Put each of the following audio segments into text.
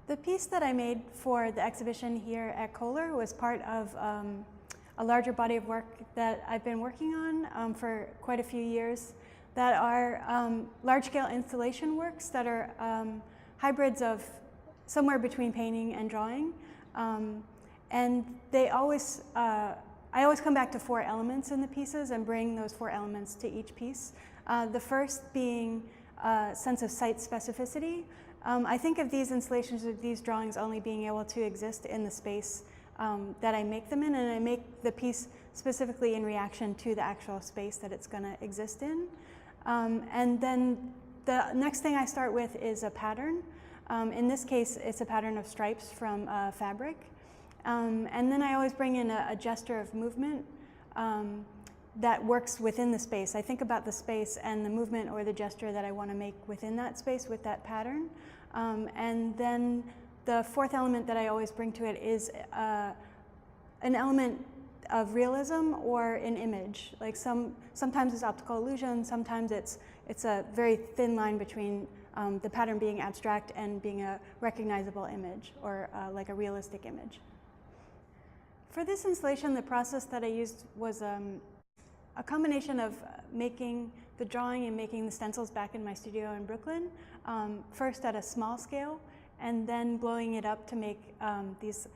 The piece that I made for the exhibition here at Kohler was part of a larger body of work that I've been working on for quite a few years that are large-scale installation works that are hybrids of somewhere between painting and drawing. And they always, I always come back to 4 elements in the pieces and bring those 4 elements to each piece. The first being a sense of site specificity. I think of these installations, of these drawings only being able to exist in the space that I make them in, and I make the piece specifically in reaction to the actual space that it's going to exist in. And then the next thing I start with is a pattern. In this case, it's a pattern of stripes from fabric. And then I always bring in a gesture of movement that works within the space. I think about the space and the movement or the gesture that I want to make within that space with that pattern. And then the 4th element that I always bring to it is an element of realism or an image. Like sometimes it's optical illusion, sometimes it's a very thin line between the pattern being abstract and being a recognizable image or like a realistic image. For this installation, the process that I used was a combination of making the drawing and making the stencils back in my studio in Brooklyn, first at a small scale, and then blowing it up to make these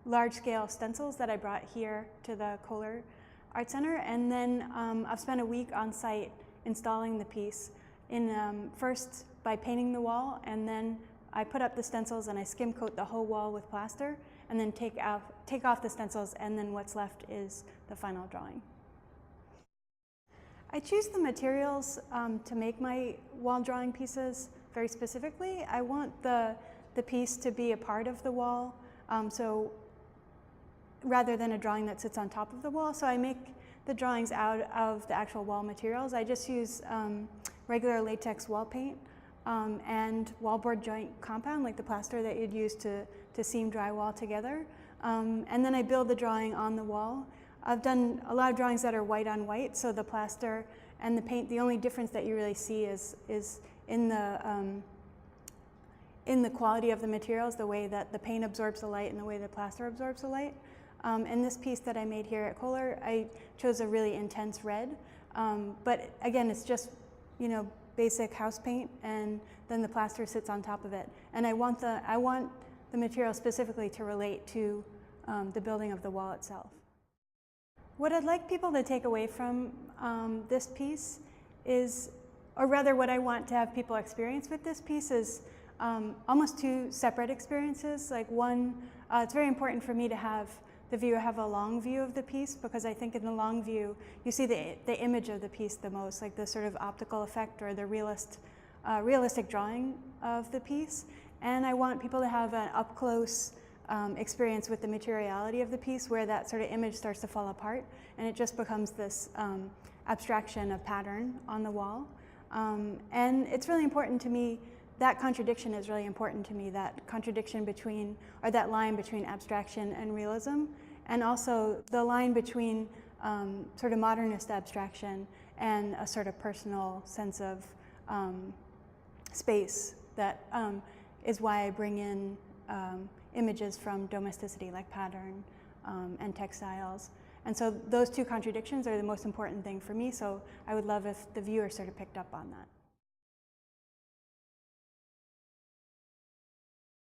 large-scale stencils that I brought here to the Kohler Art Center. And then I've spent a week on site installing the piece, first by painting the wall, and then I put up the stencils and I skim coat the whole wall with plaster, and then take off the stencils, and then what's left is the final drawing. I choose the materials to make my wall drawing pieces very specifically. I want the piece to be a part of the wall, so rather than a drawing that sits on top of the wall. So I make the drawings out of the actual wall materials. I just use regular latex wall paint and wallboard joint compound, like the plaster that you'd use to seam drywall together. And then I build the drawing on the wall. I've done a lot of drawings that are white on white, so the plaster and the paint, the only difference that you really see is in the quality of the materials, the way that the paint absorbs the light and the way the plaster absorbs the light. In this piece that I made here at Kohler, I chose a really intense red, but again, it's just, you know, basic house paint, and then the plaster sits on top of it. And I want the material specifically to relate to the building of the wall itself. What I'd like people to take away from this piece is, or rather what I want to have people experience with this piece is almost 2 separate experiences. Like one, it's very important for me to have the viewer have a long view of the piece, because I think in the long view you see the image of the piece the most, like the sort of optical effect or the realistic drawing of the piece. And I want people to have an up-close experience with the materiality of the piece, where that sort of image starts to fall apart and it just becomes this abstraction of pattern on the wall. And it's really important to me, that contradiction is really important to me, that contradiction between, or that line between abstraction and realism, and also the line between sort of modernist abstraction and a sort of personal sense of space. That is why I bring in images from domesticity, like pattern and textiles. And so those 2 contradictions are the most important thing for me, so I would love if the viewer sort of picked up on that.